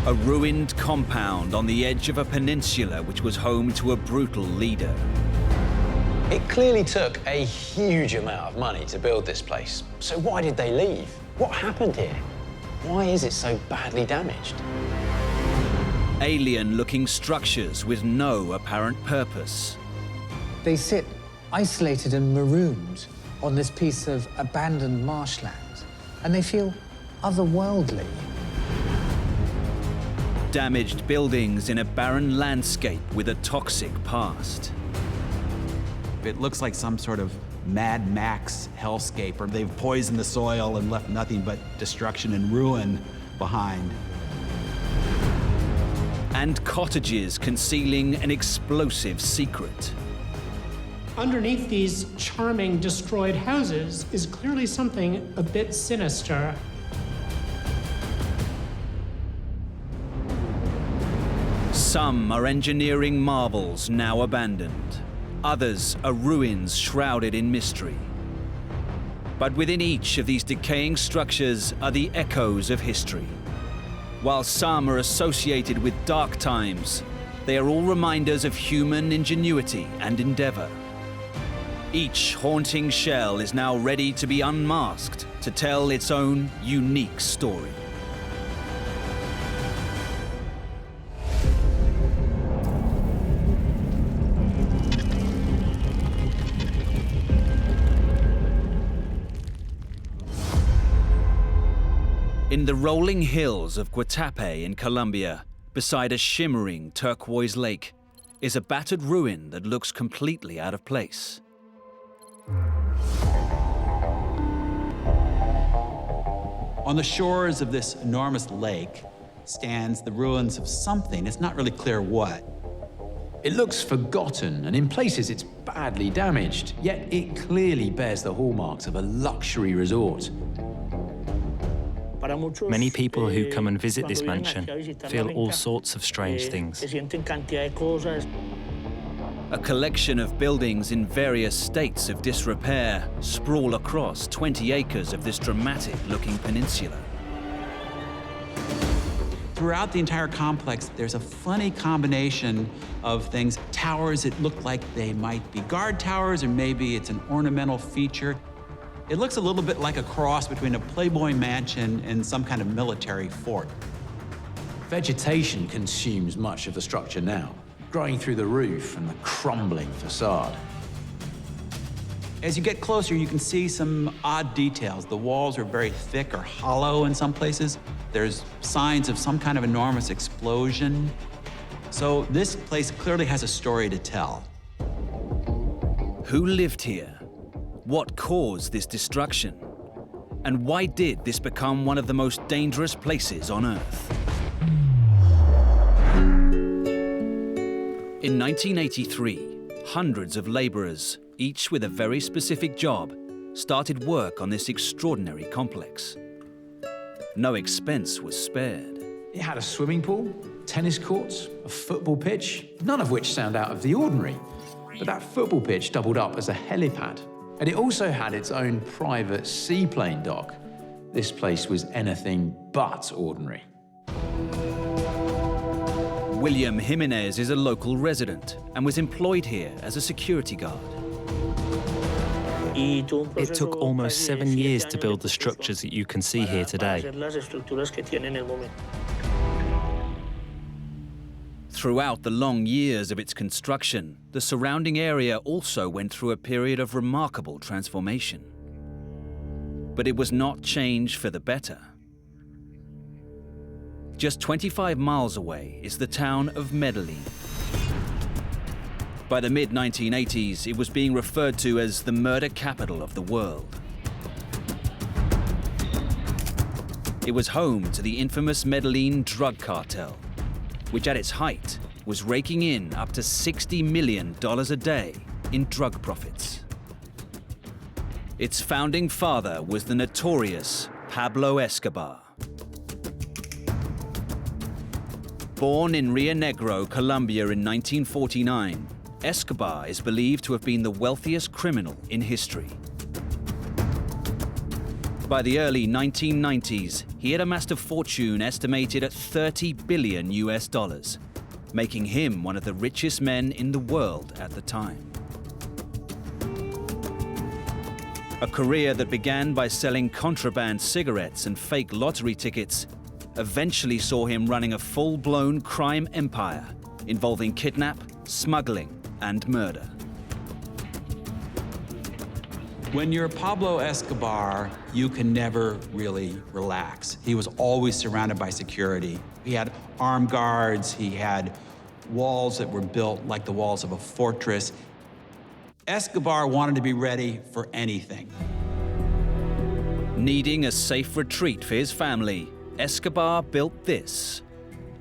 A ruined compound on the edge of a peninsula which was home to a brutal leader. It clearly took a huge amount of money to build this place. So why did they leave? What happened here? Why is it so badly damaged? Alien-looking structures with no apparent purpose. They sit isolated and marooned on this piece of abandoned marshland, and they feel otherworldly. Damaged buildings in a barren landscape with a toxic past. It looks like some sort of Mad Max hellscape, or they've poisoned the soil and left nothing but destruction and ruin behind. And cottages concealing an explosive secret. Underneath these charming destroyed houses is clearly something a bit sinister. Some are engineering marvels now abandoned. Others are ruins shrouded in mystery. But within each of these decaying structures are the echoes of history. While some are associated with dark times, they are all reminders of human ingenuity and endeavor. Each haunting shell is now ready to be unmasked to tell its own unique story. In the rolling hills of Guatape in Colombia, beside a shimmering turquoise lake, is a battered ruin that looks completely out of place. On the shores of this enormous lake stands the ruins of something. It's not really clear what. It looks forgotten, and in places it's badly damaged, yet it clearly bears the hallmarks of a luxury resort. Many people who come and visit this mansion feel all sorts of strange things. A collection of buildings in various states of disrepair sprawl across 20 acres of this dramatic-looking peninsula. Throughout the entire complex, there's a funny combination of things. Towers that look like they might be guard towers, or maybe it's an ornamental feature. It looks a little bit like a cross between a Playboy mansion and some kind of military fort. Vegetation consumes much of the structure now, growing through the roof and the crumbling facade. As you get closer, you can see some odd details. The walls are very thick or hollow in some places. There's signs of some kind of enormous explosion. So this place clearly has a story to tell. Who lived here? What caused this destruction? And why did this become one of the most dangerous places on Earth? In 1983, hundreds of laborers, each with a very specific job, started work on this extraordinary complex. No expense was spared. It had a swimming pool, tennis courts, a football pitch, none of which sound out of the ordinary. But that football pitch doubled up as a helipad. And it also had its own private seaplane dock. This place was anything but ordinary. William Jimenez is a local resident and was employed here as a security guard. It took almost 7 years to build the structures that you can see here today. Throughout the long years of its construction, the surrounding area also went through a period of remarkable transformation. But it was not change for the better. Just 25 miles away is the town of Medellin. By the mid-1980s, it was being referred to as the murder capital of the world. It was home to the infamous Medellin drug cartel, which at its height was raking in up to $60 million a day in drug profits. Its founding father was the notorious Pablo Escobar. Born in Rio Negro, Colombia in 1949, Escobar is believed to have been the wealthiest criminal in history. By the early 1990s, he had amassed a fortune estimated at $30 billion US, making him one of the richest men in the world at the time. A career that began by selling contraband cigarettes and fake lottery tickets eventually saw him running a full-blown crime empire involving kidnap, smuggling, and murder. When you're Pablo Escobar, you can never really relax. He was always surrounded by security. He had armed guards, he had walls that were built like the walls of a fortress. Escobar wanted to be ready for anything. Needing a safe retreat for his family, Escobar built this,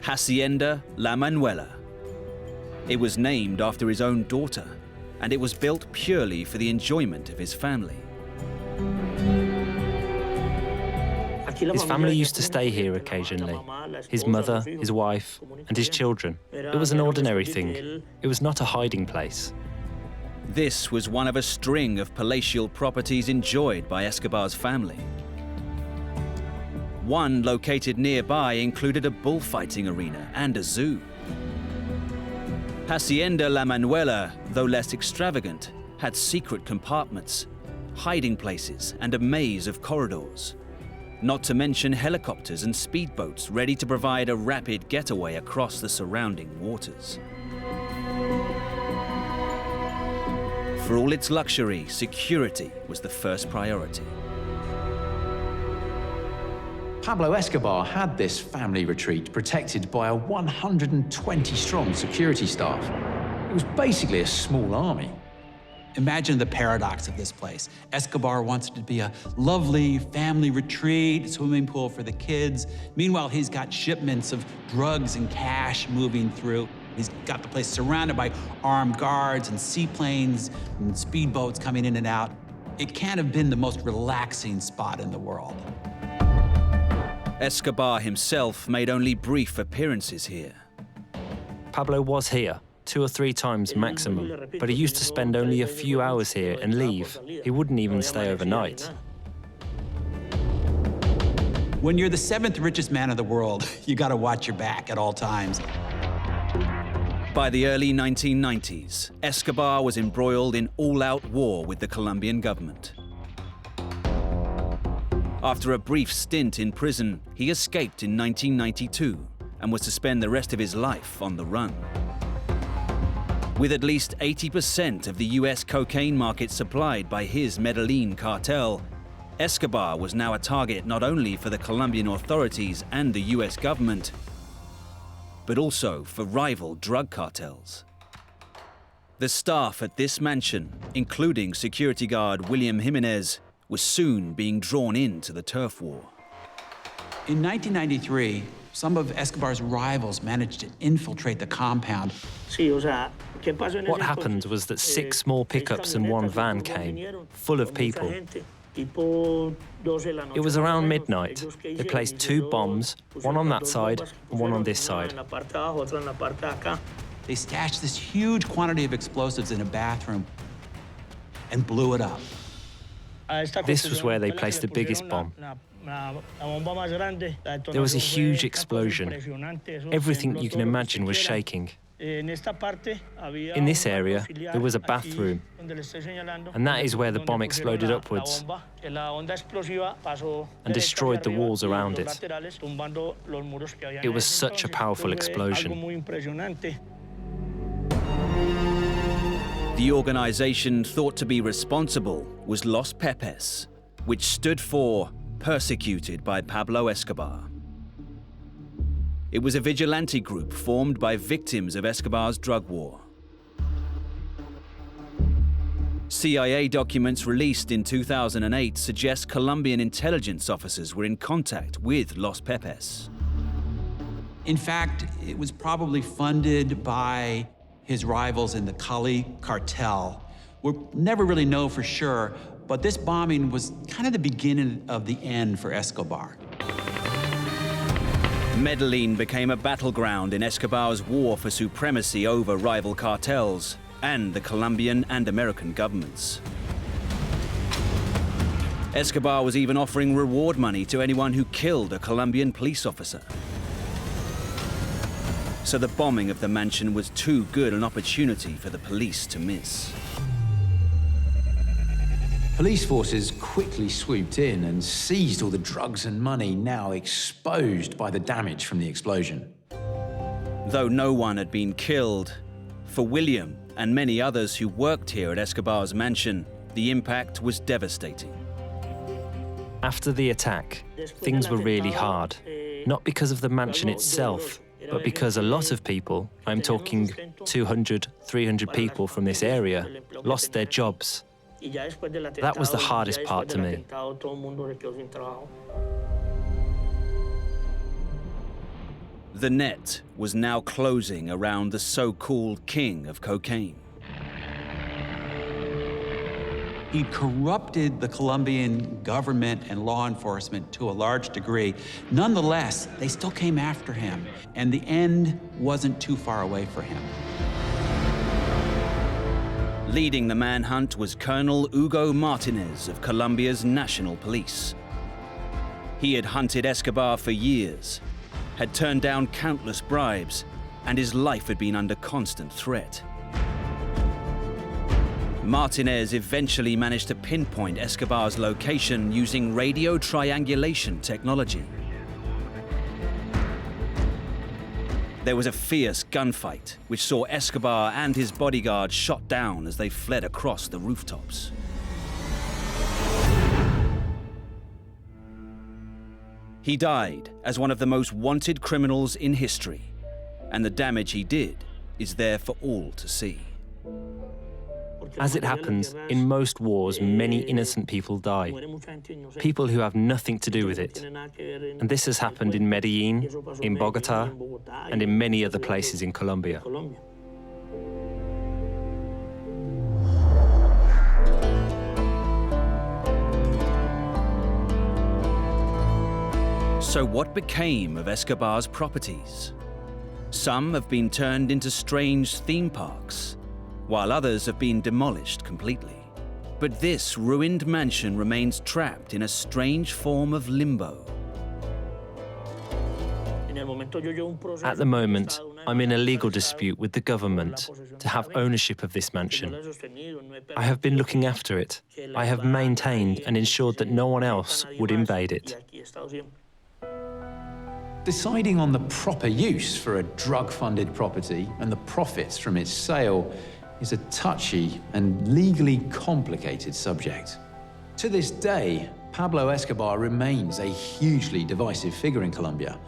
Hacienda La Manuela. It was named after his own daughter, and it was built purely for the enjoyment of his family. His family used to stay here occasionally. His mother, his wife, and his children. It was an ordinary thing. It was not a hiding place. This was one of a string of palatial properties enjoyed by Escobar's family. One located nearby included a bullfighting arena and a zoo. Hacienda La Manuela, though less extravagant, had secret compartments, hiding places, and a maze of corridors. Not to mention helicopters and speedboats ready to provide a rapid getaway across the surrounding waters. For all its luxury, security was the first priority. Pablo Escobar had this family retreat protected by a 120-strong security staff. It was basically a small army. Imagine the paradox of this place. Escobar wants it to be a lovely family retreat, swimming pool for the kids. Meanwhile, he's got shipments of drugs and cash moving through. He's got the place surrounded by armed guards and seaplanes and speedboats coming in and out. It can't have been the most relaxing spot in the world. Escobar himself made only brief appearances here. Pablo was here 2 or 3 times maximum, but he used to spend only a few hours here and leave. He wouldn't even stay overnight. When you're the 7th richest man in the world, you gotta watch your back at all times. By the early 1990s, Escobar was embroiled in all-out war with the Colombian government. After a brief stint in prison, he escaped in 1992 and was to spend the rest of his life on the run. With at least 80% of the US cocaine market supplied by his Medellin cartel, Escobar was now a target not only for the Colombian authorities and the US government, but also for rival drug cartels. The staff at this mansion, including security guard William Jimenez, was soon being drawn into the turf war. In 1993, some of Escobar's rivals managed to infiltrate the compound. What happened was that 6 small pickups and 1 van came, full of people. It was around midnight. They placed 2 bombs, one on that side and one on this side. They stashed this huge quantity of explosives in a bathroom and blew it up. This was where they placed the biggest bomb. There was a huge explosion. Everything you can imagine was shaking. In this area, there was a bathroom, and that is where the bomb exploded upwards and destroyed the walls around it. It was such a powerful explosion. The organization thought to be responsible was Los Pepes, which stood for Persecuted by Pablo Escobar. It was a vigilante group formed by victims of Escobar's drug war. CIA documents released in 2008 suggest Colombian intelligence officers were in contact with Los Pepes. In fact, it was probably funded by his rivals in the Cali cartel. We'll never really know for sure, but this bombing was kind of the beginning of the end for Escobar. Medellin became a battleground in Escobar's war for supremacy over rival cartels and the Colombian and American governments. Escobar was even offering reward money to anyone who killed a Colombian police officer. So the bombing of the mansion was too good an opportunity for the police to miss. Police forces quickly swooped in and seized all the drugs and money now exposed by the damage from the explosion. Though no one had been killed, for William and many others who worked here at Escobar's mansion, the impact was devastating. After the attack, things were really hard, not because of the mansion itself, but because a lot of people, I'm talking 200, 300 people from this area, lost their jobs. That was the hardest part to me. The net was now closing around the so-called king of cocaine. He corrupted the Colombian government and law enforcement to a large degree. Nonetheless, they still came after him, and the end wasn't too far away for him. Leading the manhunt was Colonel Hugo Martinez of Colombia's National Police. He had hunted Escobar for years, had turned down countless bribes, and his life had been under constant threat. Martinez eventually managed to pinpoint Escobar's location using radio triangulation technology. There was a fierce gunfight, which saw Escobar and his bodyguard shot down as they fled across the rooftops. He died as one of the most wanted criminals in history, and the damage he did is there for all to see. As it happens, in most wars, many innocent people die. People who have nothing to do with it. And this has happened in Medellin, in Bogota, and in many other places in Colombia. So what became of Escobar's properties? Some have been turned into strange theme parks, while others have been demolished completely. But this ruined mansion remains trapped in a strange form of limbo. At the moment, I'm in a legal dispute with the government to have ownership of this mansion. I have been looking after it. I have maintained and ensured that no one else would invade it. Deciding on the proper use for a drug-funded property and the profits from its sale is a touchy and legally complicated subject. To this day, Pablo Escobar remains a hugely divisive figure in Colombia.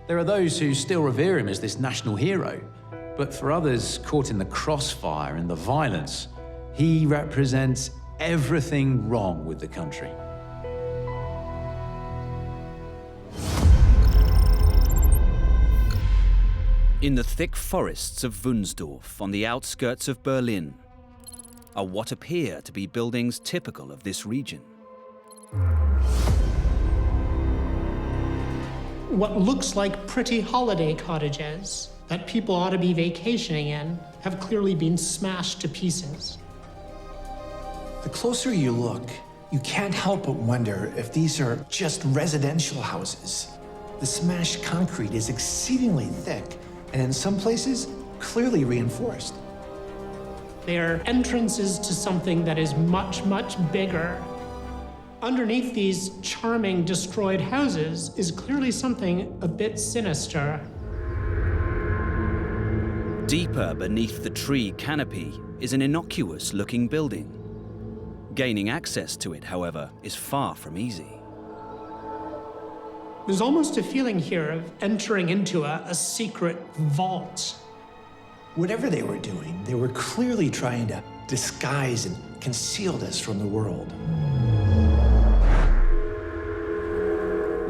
There are those who still revere him as this national hero, but for others caught in the crossfire and the violence, he represents everything wrong with the country. In the thick forests of Wunsdorf, on the outskirts of Berlin, are what appear to be buildings typical of this region. What looks like pretty holiday cottages that people ought to be vacationing in have clearly been smashed to pieces. The closer you look, you can't help but wonder if these are just residential houses. The smashed concrete is exceedingly thick, and in some places, clearly reinforced. They are entrances to something that is much, much bigger. Underneath these charming destroyed houses is clearly something a bit sinister. Deeper beneath the tree canopy is an innocuous-looking building. Gaining access to it, however, is far from easy. There's almost a feeling here of entering into a secret vault. Whatever they were doing, they were clearly trying to disguise and conceal this from the world.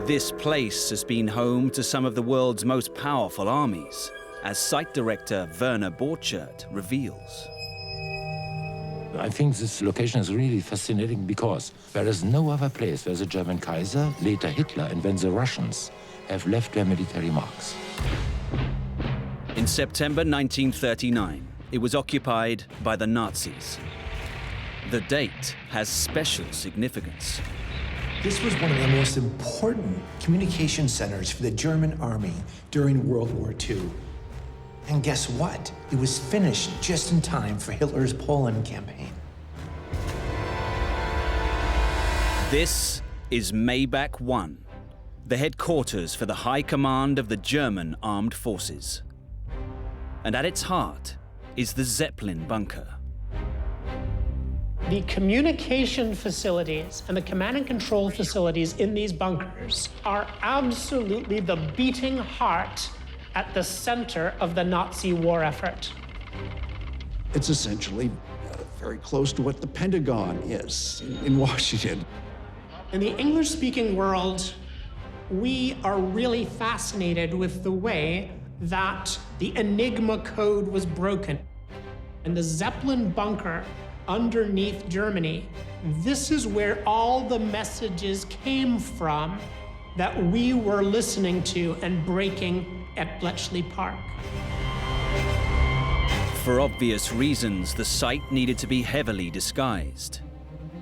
This place has been home to some of the world's most powerful armies, as site director Werner Borchert reveals. I think this location is really fascinating because there is no other place where the German Kaiser, later Hitler, and then the Russians have left their military marks. In September 1939, it was occupied by the Nazis. The date has special significance. This was one of the most important communication centers for the German army during World War II. And guess what? It was finished just in time for Hitler's Poland campaign. This is Maybach 1, the headquarters for the High Command of the German Armed Forces. And at its heart is the Zeppelin bunker. The communication facilities and the command and control facilities in these bunkers are absolutely the beating heart at the center of the Nazi war effort. It's essentially very close to what the Pentagon is in Washington. In the English-speaking world, we are really fascinated with the way that the Enigma code was broken. In the Zeppelin bunker underneath Germany, this is where all the messages came from that we were listening to and breaking at Bletchley Park. For obvious reasons, the site needed to be heavily disguised.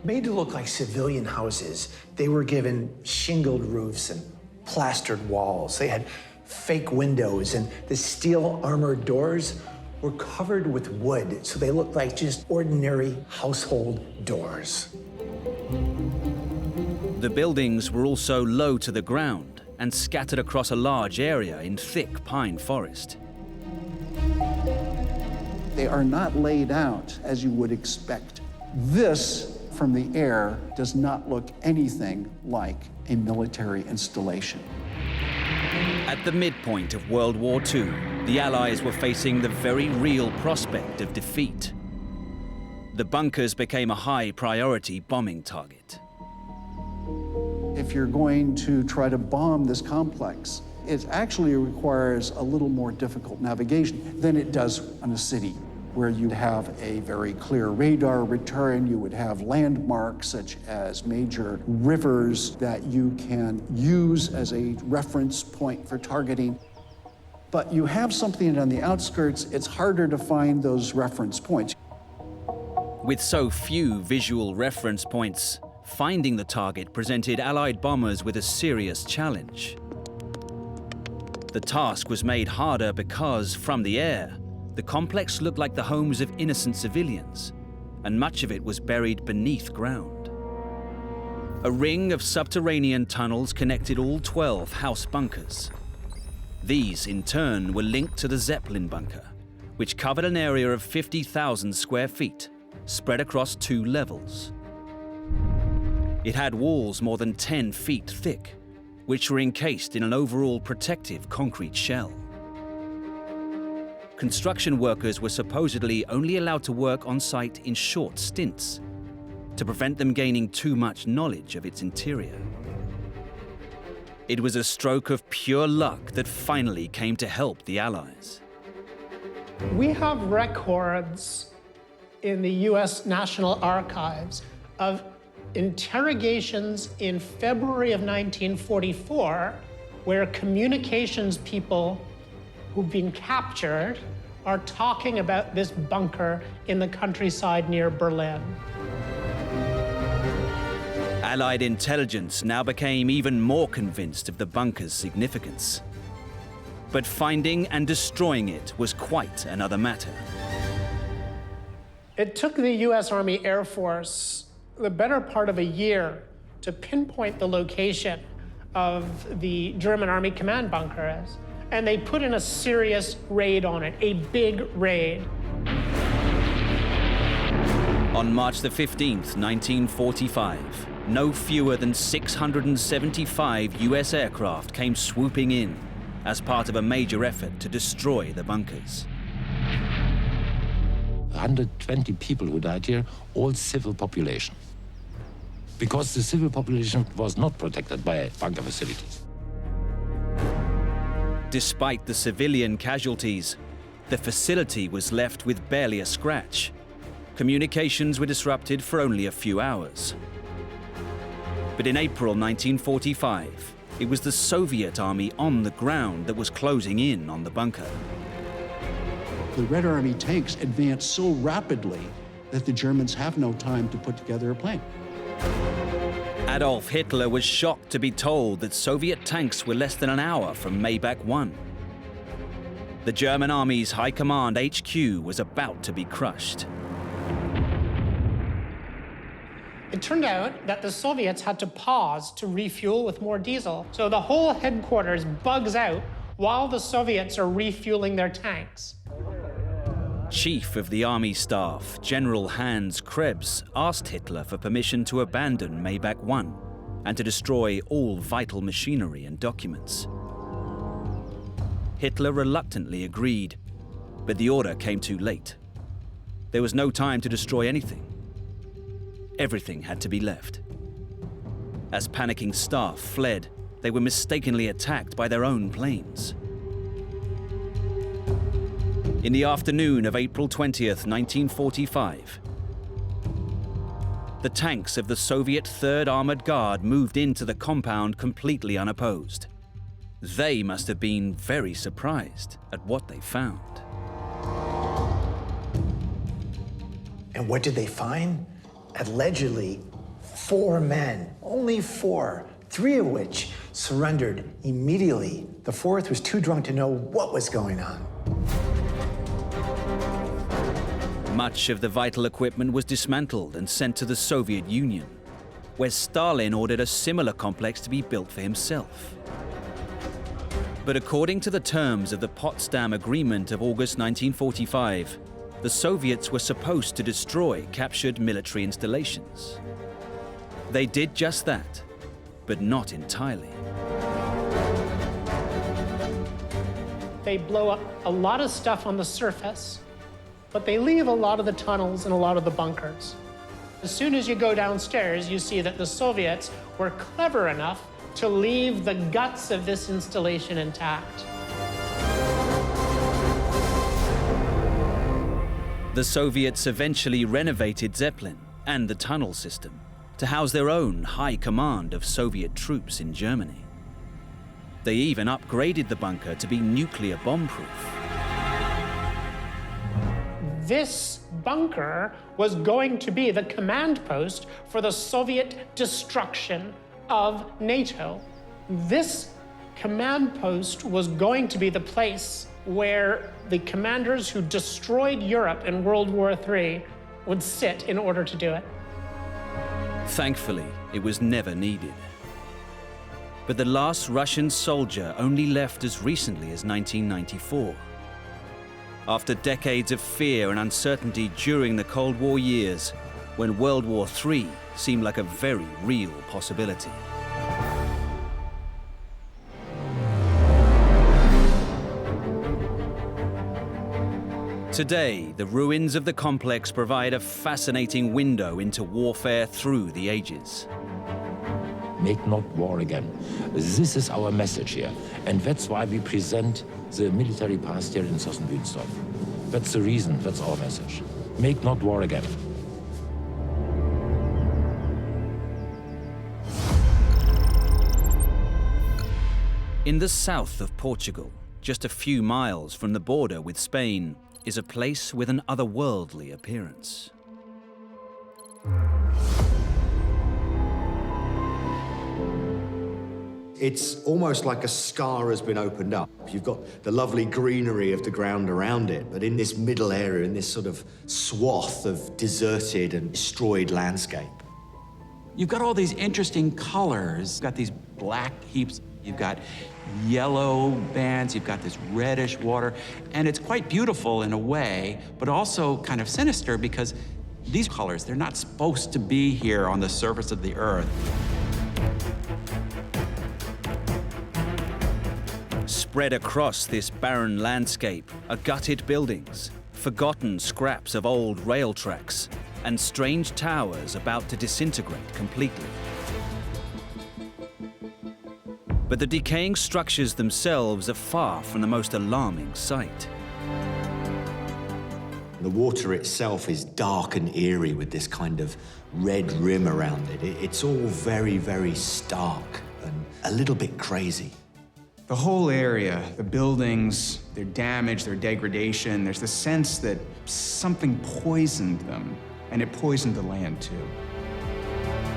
Made to look like civilian houses, they were given shingled roofs and plastered walls. They had fake windows, and the steel armored doors were covered with wood, so they looked like just ordinary household doors. The buildings were also low to the ground and scattered across a large area in thick pine forest. They are not laid out as you would expect. This, from the air, does not look anything like a military installation. At the midpoint of World War II, the Allies were facing the very real prospect of defeat. The bunkers became a high-priority bombing target. If you're going to try to bomb this complex, it actually requires a little more difficult navigation than it does on a city, where you'd have a very clear radar return, you would have landmarks such as major rivers that you can use as a reference point for targeting. But you have something on the outskirts, it's harder to find those reference points. With so few visual reference points, finding the target presented Allied bombers with a serious challenge. The task was made harder because, from the air, the complex looked like the homes of innocent civilians, and much of it was buried beneath ground. A ring of subterranean tunnels connected all 12 house bunkers. These, in turn, were linked to the Zeppelin bunker, which covered an area of 50,000 square feet, spread across 2 levels. It had walls more than 10 feet thick, which were encased in an overall protective concrete shell. Construction workers were supposedly only allowed to work on site in short stints to prevent them gaining too much knowledge of its interior. It was a stroke of pure luck that finally came to help the Allies. We have records in the US National Archives of interrogations in February of 1944 where communications people who've been captured are talking about this bunker in the countryside near Berlin. Allied intelligence now became even more convinced of the bunker's significance. But finding and destroying it was quite another matter. It took the US Army Air Force the better part of a year to pinpoint the location of the German Army command bunkers. And they put in a serious raid on it, a big raid. On March the 15th, 1945, no fewer than 675 US aircraft came swooping in as part of a major effort to destroy the bunkers. 120 people who died here, all civil population. Because the civil population was not protected by bunker facilities. Despite the civilian casualties, the facility was left with barely a scratch. Communications were disrupted for only a few hours. But in April 1945, it was the Soviet army on the ground that was closing in on the bunker. The Red Army tanks advance so rapidly that the Germans have no time to put together a plan. Adolf Hitler was shocked to be told that Soviet tanks were less than an hour from Maybach 1. The German army's high command HQ was about to be crushed. It turned out that the Soviets had to pause to refuel with more diesel. So the whole headquarters bugs out while the Soviets are refueling their tanks. Chief of the Army Staff, General Hans Krebs, asked Hitler for permission to abandon Maybach 1 and to destroy all vital machinery and documents. Hitler reluctantly agreed, but the order came too late. There was no time to destroy anything. Everything had to be left. As panicking staff fled, they were mistakenly attacked by their own planes. In the afternoon of April 20th, 1945, the tanks of the Soviet 3rd Armored Guard moved into the compound completely unopposed. They must have been very surprised at what they found. And what did they find? Allegedly, 4 men, only 4, 3 of which surrendered immediately. The 4th was too drunk to know what was going on. Much of the vital equipment was dismantled and sent to the Soviet Union, where Stalin ordered a similar complex to be built for himself. But according to the terms of the Potsdam Agreement of August 1945, the Soviets were supposed to destroy captured military installations. They did just that, but not entirely. They blow up a lot of stuff on the surface, but they leave a lot of the tunnels and a lot of the bunkers. As soon as you go downstairs, you see that the Soviets were clever enough to leave the guts of this installation intact. The Soviets eventually renovated Zeppelin and the tunnel system to house their own high command of Soviet troops in Germany. They even upgraded the bunker to be nuclear bomb-proof. This bunker was going to be the command post for the Soviet destruction of NATO. This command post was going to be the place where the commanders who destroyed Europe in World War III would sit in order to do it. Thankfully, it was never needed. But the last Russian soldier only left as recently as 1994. After decades of fear and uncertainty during the Cold War years, when World War III seemed like a very real possibility. Today, the ruins of the complex provide a fascinating window into warfare through the ages. Make not war again. This is our message here. And that's why we present the military past here in Sossenbünsdorf. That's the reason, that's our message. Make not war again. In the south of Portugal, just a few miles from the border with Spain, is a place with an otherworldly appearance. It's almost like a scar has been opened up. You've got the lovely greenery of the ground around it, but in this middle area, in this sort of swath of deserted and destroyed landscape. You've got all these interesting colors. You've got these black heaps. You've got yellow bands. You've got this reddish water. And it's quite beautiful in a way, but also kind of sinister because these colors, they're not supposed to be here on the surface of the earth. Spread across this barren landscape are gutted buildings, forgotten scraps of old rail tracks, and strange towers about to disintegrate completely. But the decaying structures themselves are far from the most alarming sight. The water itself is dark and eerie with this kind of red rim around it. It's all very, very stark and a little bit crazy. The whole area, the buildings, their damage, their degradation, there's the sense that something poisoned them, and it poisoned the land too.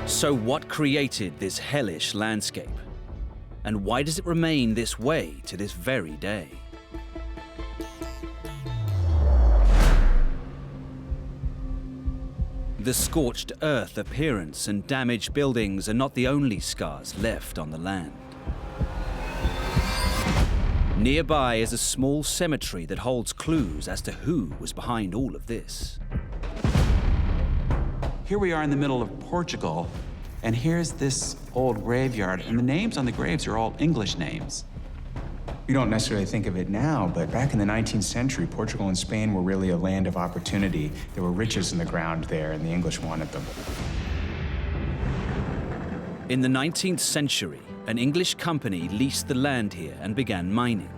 So what created this hellish landscape? And why does it remain this way to this very day? The scorched earth appearance and damaged buildings are not the only scars left on the land. Nearby is a small cemetery that holds clues as to who was behind all of this. Here we are in the middle of Portugal, and here's this old graveyard, and the names on the graves are all English names. We don't necessarily think of it now, but back in the 19th century, Portugal and Spain were really a land of opportunity. There were riches in the ground there, and the English wanted them. In the 19th century, an English company leased the land here and began mining.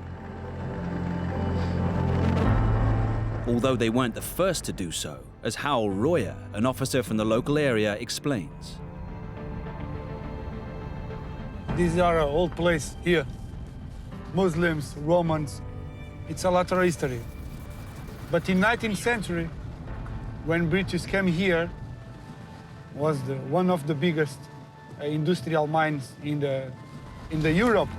Although they weren't the first to do so, as Howell Royer, an officer from the local area, explains. These are an old place here. Muslims, Romans, it's a lot of history. But in 19th century, when British came here, was one of the biggest industrial mines in the Europe.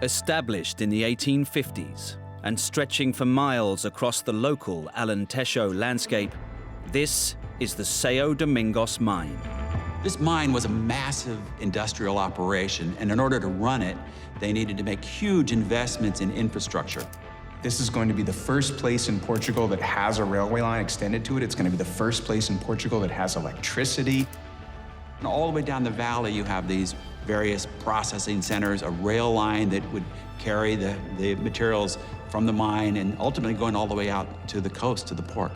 Established in the 1850s and stretching for miles across the local Alentejo landscape, this is the São Domingos mine. This mine was a massive industrial operation, and in order to run it, they needed to make huge investments in infrastructure. This is going to be the first place in Portugal that has a railway line extended to it. It's going to be the first place in Portugal that has electricity. And all the way down the valley, you have these various processing centers, a rail line that would carry the materials from the mine and ultimately going all the way out to the coast, to the port.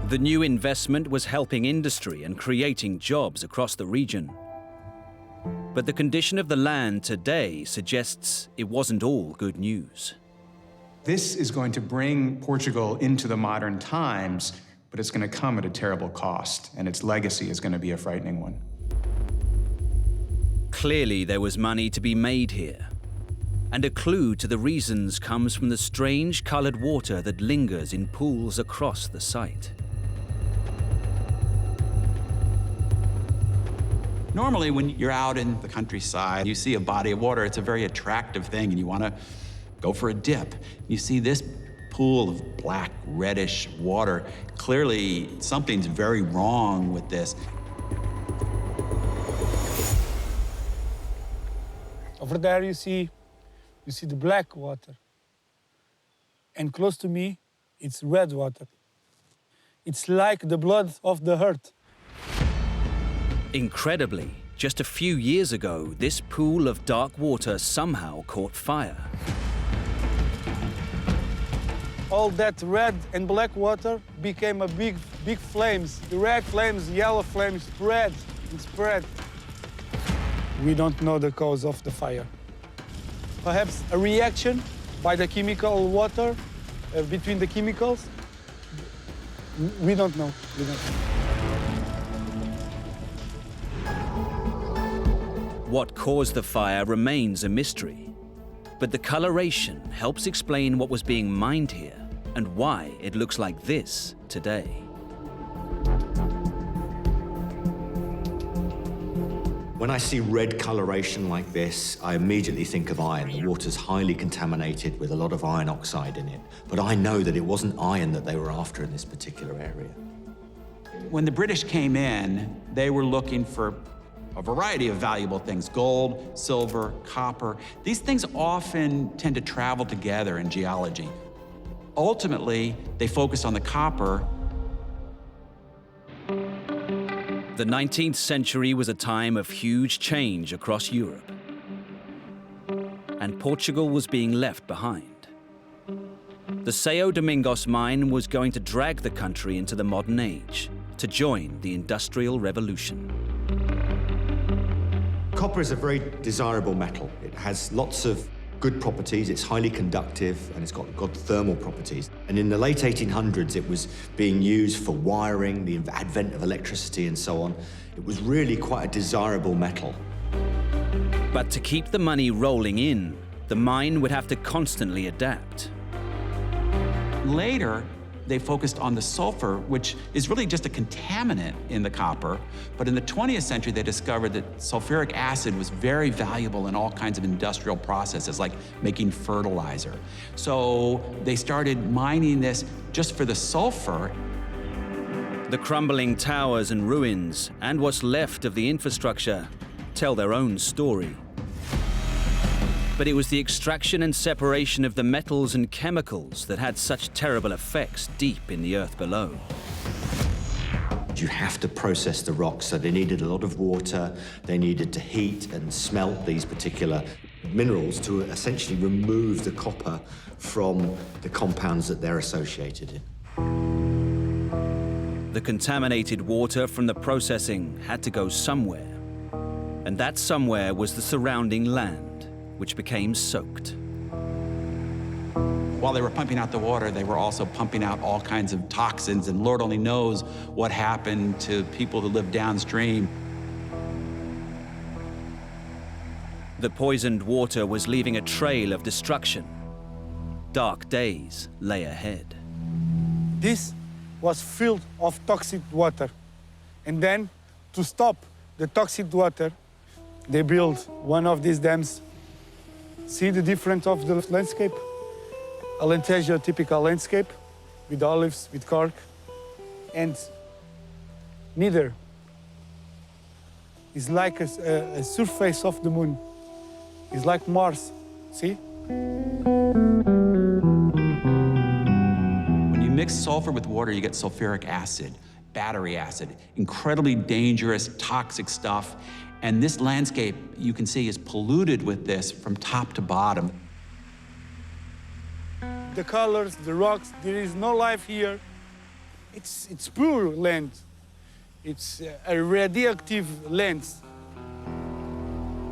The new investment was helping industry and creating jobs across the region. But the condition of the land today suggests it wasn't all good news. This is going to bring Portugal into the modern times, but it's going to come at a terrible cost, and its legacy is going to be a frightening one. Clearly, there was money to be made here. And a clue to the reasons comes from the strange colored water that lingers in pools across the site. Normally, when you're out in the countryside, you see a body of water, it's a very attractive thing, and you want to go for a dip. You see this pool of black, reddish water. Clearly, something's very wrong with this. Over there you see the black water. And close to me, it's red water. It's like the blood of the earth. Incredibly, just a few years ago, this pool of dark water somehow caught fire. All that red and black water became a big flames. The red flames, yellow flames spread and spread. We don't know the cause of the fire. Perhaps a reaction by the chemical water, between the chemicals. We don't know. We don't know. What caused the fire remains a mystery, but the coloration helps explain what was being mined here and why it looks like this today. When I see red coloration like this, I immediately think of iron. The water's highly contaminated with a lot of iron oxide in it. But I know that it wasn't iron that they were after in this particular area. When the British came in, they were looking for a variety of valuable things: gold, silver, copper. These things often tend to travel together in geology. Ultimately, they focused on the copper. The 19th century was a time of huge change across Europe, and Portugal was being left behind. The São Domingos mine was going to drag the country into the modern age to join the Industrial Revolution. Copper is a very desirable metal. It has lots of good properties, it's highly conductive, and it's got thermal properties. And in the late 1800s, it was being used for wiring, the advent of electricity and so on. It was really quite a desirable metal. But to keep the money rolling in, the mine would have to constantly adapt. Later, They focused on the sulfur, which is really just a contaminant in the copper. But in the 20th century, they discovered that sulfuric acid was very valuable in all kinds of industrial processes, like making fertilizer. So they started mining this just for the sulfur. The crumbling towers and ruins, and what's left of the infrastructure, tell their own story. But it was the extraction and separation of the metals and chemicals that had such terrible effects deep in the earth below. You have to process the rocks, so they needed a lot of water, they needed to heat and smelt these particular minerals to essentially remove the copper from the compounds that they're associated in. The contaminated water from the processing had to go somewhere, and that somewhere was the surrounding land, which became soaked. While they were pumping out the water, they were also pumping out all kinds of toxins, and Lord only knows what happened to people who lived downstream. The poisoned water was leaving a trail of destruction. Dark days lay ahead. This was filled of toxic water. And then, to stop the toxic water, they built one of these dams. See the difference of the landscape? Alentejo, typical landscape, with olives, with cork, and neither is like a surface of the moon. It's like Mars, see? When you mix sulfur with water, you get sulfuric acid, battery acid, incredibly dangerous, toxic stuff. And this landscape, you can see, is polluted with this from top to bottom. The colors, the rocks, there is no life here. It's pure land. It's a radioactive land.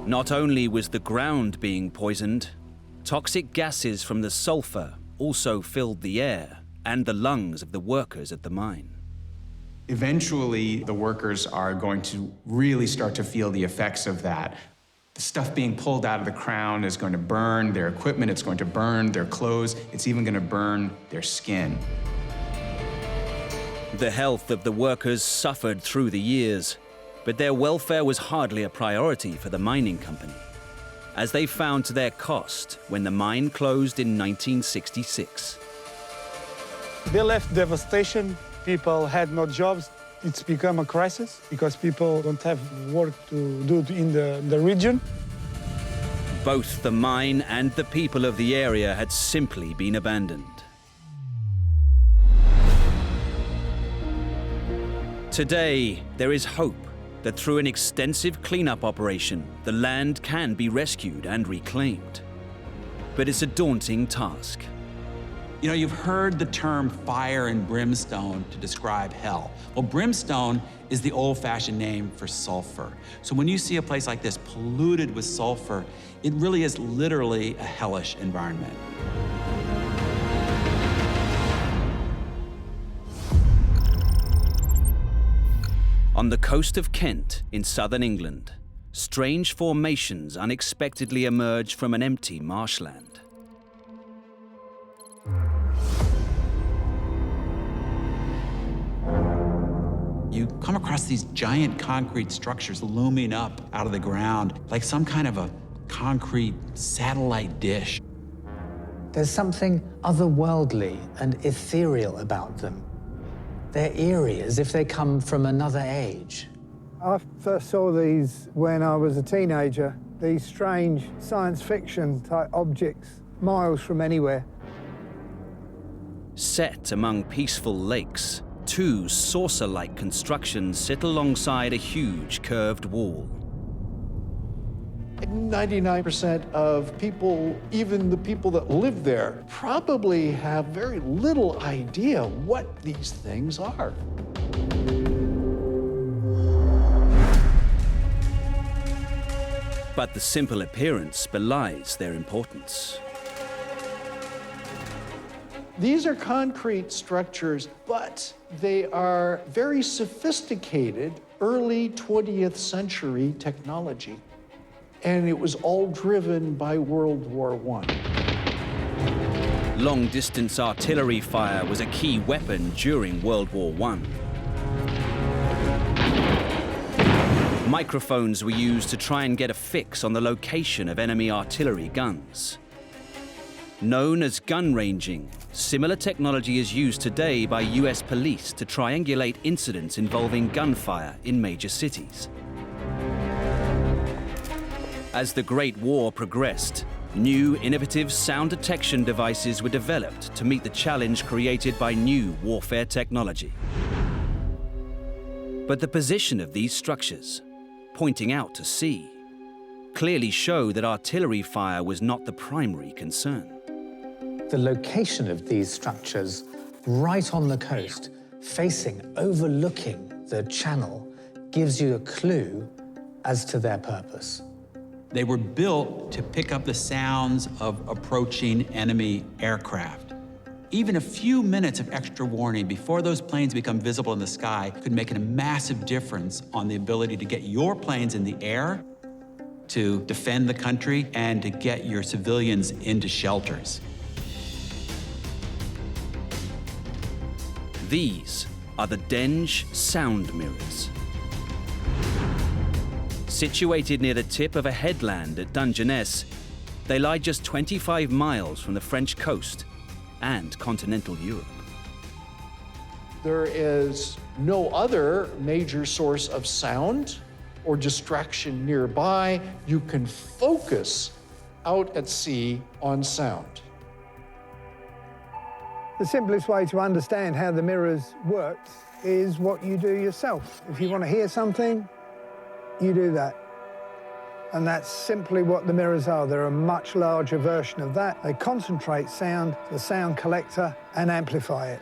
Not only was the ground being poisoned, toxic gases from the sulfur also filled the air and the lungs of the workers at the mine. Eventually, the workers are going to really start to feel the effects of that. The stuff being pulled out of the crown is going to burn their equipment, it's going to burn their clothes, it's even going to burn their skin. The health of the workers suffered through the years, but their welfare was hardly a priority for the mining company, as they found to their cost when the mine closed in 1966. They left devastation. People had no jobs. It's become a crisis because people don't have work to do in the region. Both the mine and the people of the area had simply been abandoned. Today, there is hope that through an extensive cleanup operation, the land can be rescued and reclaimed. But it's a daunting task. You know, you've heard the term fire and brimstone to describe hell. Well, brimstone is the old-fashioned name for sulfur. So when you see a place like this polluted with sulfur, it really is literally a hellish environment. On the coast of Kent in southern England, strange formations unexpectedly emerge from an empty marshland. You come across these giant concrete structures looming up out of the ground, like some kind of a concrete satellite dish. There's something otherworldly and ethereal about them. They're eerie, as if they come from another age. I first saw these when I was a teenager, these strange science fiction type objects, miles from anywhere. Set among peaceful lakes, two saucer-like constructions sit alongside a huge curved wall. 99% of people, even the people that live there, probably have very little idea what these things are. But the simple appearance belies their importance. These are concrete structures, but they are very sophisticated early 20th century technology. And it was all driven by World War I. Long-distance artillery fire was a key weapon during World War I. Microphones were used to try and get a fix on the location of enemy artillery guns. Known as gun ranging, similar technology is used today by US police to triangulate incidents involving gunfire in major cities. As the Great War progressed, new innovative sound detection devices were developed to meet the challenge created by new warfare technology. But the position of these structures, pointing out to sea, clearly show that artillery fire was not the primary concern. The location of these structures, right on the coast, overlooking the channel, gives you a clue as to their purpose. They were built to pick up the sounds of approaching enemy aircraft. Even a few minutes of extra warning before those planes become visible in the sky could make a massive difference on the ability to get your planes in the air, to defend the country, and to get your civilians into shelters. These are the Denge sound mirrors. Situated near the tip of a headland at Dungeness, they lie just 25 miles from the French coast and continental Europe. There is no other major source of sound or distraction nearby. You can focus out at sea on sound. The simplest way to understand how the mirrors work is what you do yourself. If you want to hear something, you do that. And that's simply what the mirrors are. They're a much larger version of that. They concentrate sound, the sound collector, and amplify it.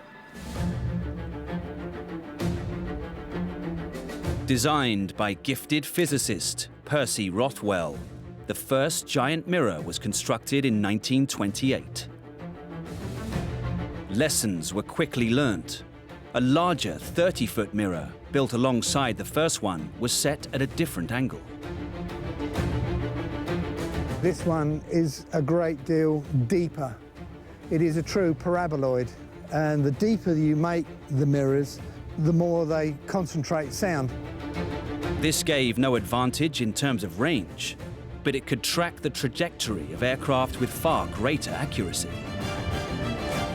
Designed by gifted physicist Percy Rothwell, the first giant mirror was constructed in 1928. Lessons were quickly learnt. A larger 30-foot mirror built alongside the first one was set at a different angle. This one is a great deal deeper. It is a true paraboloid, and the deeper you make the mirrors, the more they concentrate sound. This gave no advantage in terms of range, but it could track the trajectory of aircraft with far greater accuracy.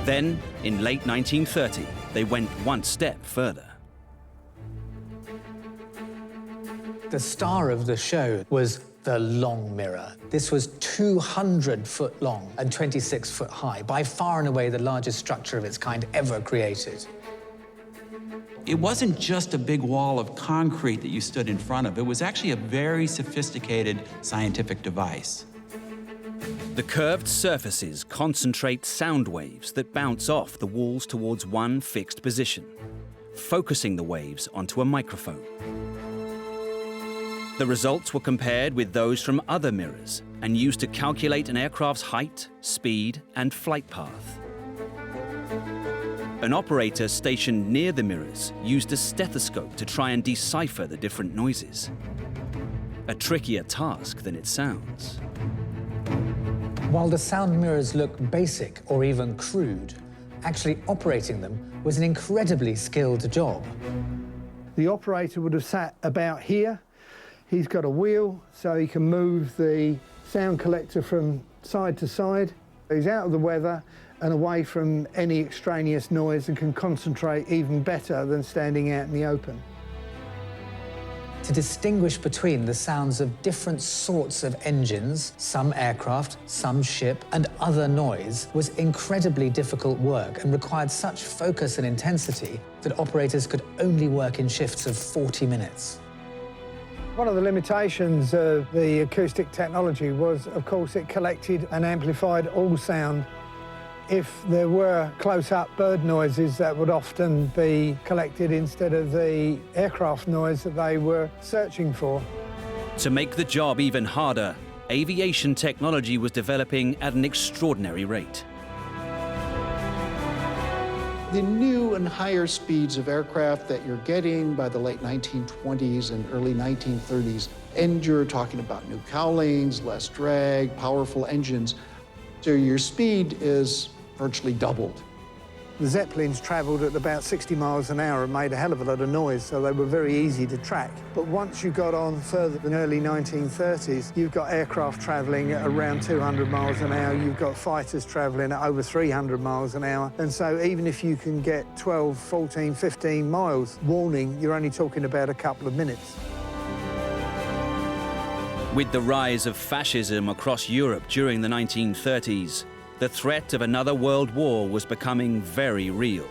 Then, in late 1930, they went one step further. The star of the show was the long mirror. This was 200 foot long and 26 foot high, by far and away the largest structure of its kind ever created. It wasn't just a big wall of concrete that you stood in front of. It was actually a very sophisticated scientific device. The curved surfaces concentrate sound waves that bounce off the walls towards one fixed position, focusing the waves onto a microphone. The results were compared with those from other mirrors and used to calculate an aircraft's height, speed, and flight path. An operator stationed near the mirrors used a stethoscope to try and decipher the different noises. A trickier task than it sounds. While the sound mirrors look basic or even crude, actually operating them was an incredibly skilled job. The operator would have sat about here. He's got a wheel, so he can move the sound collector from side to side. He's out of the weather and away from any extraneous noise and can concentrate even better than standing out in the open. To distinguish between the sounds of different sorts of engines, some aircraft, some ship, and other noise was incredibly difficult work and required such focus and intensity that operators could only work in shifts of 40 minutes. One of the limitations of the acoustic technology was, of course, it collected and amplified all sound. If there were close-up bird noises, that would often be collected instead of the aircraft noise that they were searching for. To make the job even harder, aviation technology was developing at an extraordinary rate. The new and higher speeds of aircraft that you're getting by the late 1920s and early 1930s, and you're talking about new cowlings, less drag, powerful engines. So your speed is virtually doubled. The Zeppelins travelled at about 60 miles an hour and made a hell of a lot of noise, so they were very easy to track. But once you got on further than early 1930s, you've got aircraft travelling at around 200 miles an hour, you've got fighters travelling at over 300 miles an hour, and so even if you can get 12, 14, 15 miles warning, you're only talking about a couple of minutes. With the rise of fascism across Europe during the 1930s, the threat of another world war was becoming very real.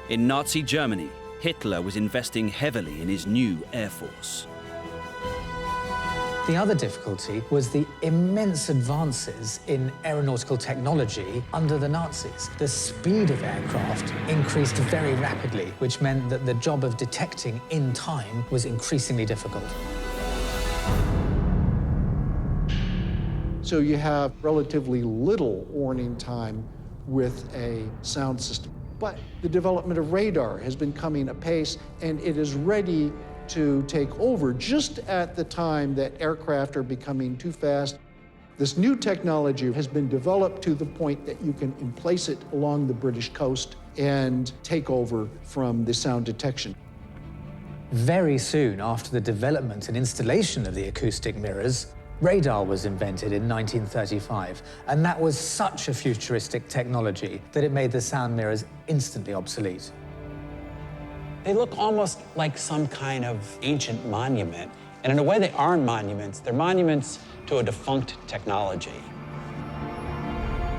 In Nazi Germany, Hitler was investing heavily in his new air force. The other difficulty was the immense advances in aeronautical technology under the Nazis. The speed of aircraft increased very rapidly, which meant that the job of detecting in time was increasingly difficult. So you have relatively little warning time with a sound system. But the development of radar has been coming apace, and it is ready to take over just at the time that aircraft are becoming too fast. This new technology has been developed to the point that you can emplace it along the British coast and take over from the sound detection. Very soon after the development and installation of the acoustic mirrors, radar was invented in 1935, and that was such a futuristic technology that it made the sound mirrors instantly obsolete. They look almost like some kind of ancient monument, and in a way they aren't monuments, they're monuments to a defunct technology.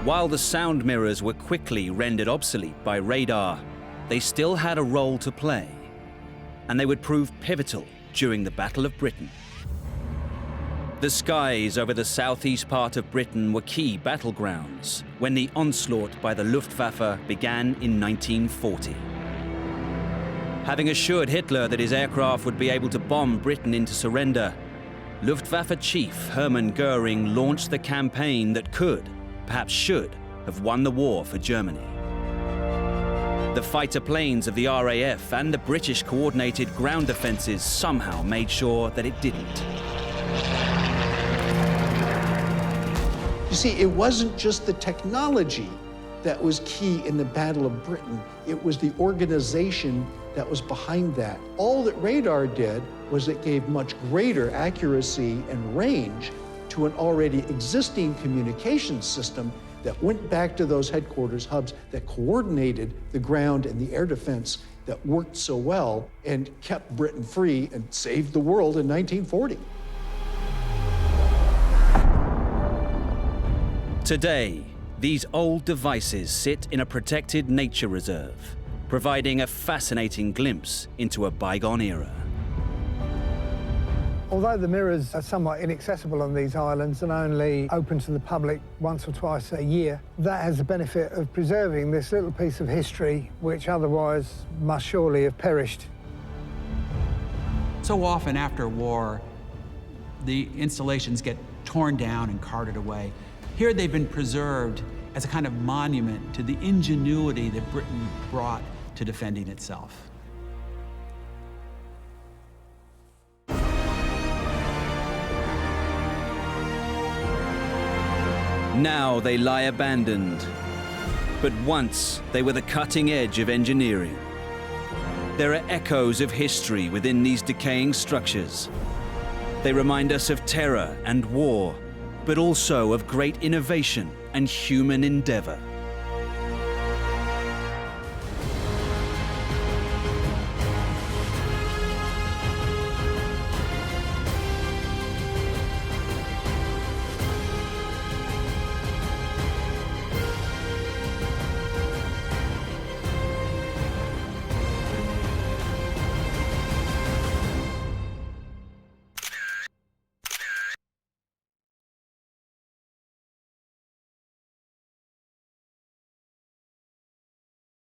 While the sound mirrors were quickly rendered obsolete by radar, they still had a role to play, and they would prove pivotal during the Battle of Britain. The skies over the southeast part of Britain were key battlegrounds when the onslaught by the Luftwaffe began in 1940. Having assured Hitler that his aircraft would be able to bomb Britain into surrender, Luftwaffe chief Hermann Goering launched the campaign that could, perhaps should, have won the war for Germany. The fighter planes of the RAF and the British coordinated ground defences somehow made sure that it didn't. You see, it wasn't just the technology that was key in the Battle of Britain. It was the organization that was behind that. All that radar did was it gave much greater accuracy and range to an already existing communications system that went back to those headquarters hubs that coordinated the ground and the air defense that worked so well and kept Britain free and saved the world in 1940. Today, these old devices sit in a protected nature reserve, providing a fascinating glimpse into a bygone era. Although the mirrors are somewhat inaccessible on these islands and only open to the public once or twice a year, that has the benefit of preserving this little piece of history which otherwise must surely have perished. So often after war, the installations get torn down and carted away. Here they've been preserved as a kind of monument to the ingenuity that Britain brought to defending itself. Now they lie abandoned, but once they were the cutting edge of engineering. There are echoes of history within these decaying structures. They remind us of terror and war, but also of great innovation and human endeavor.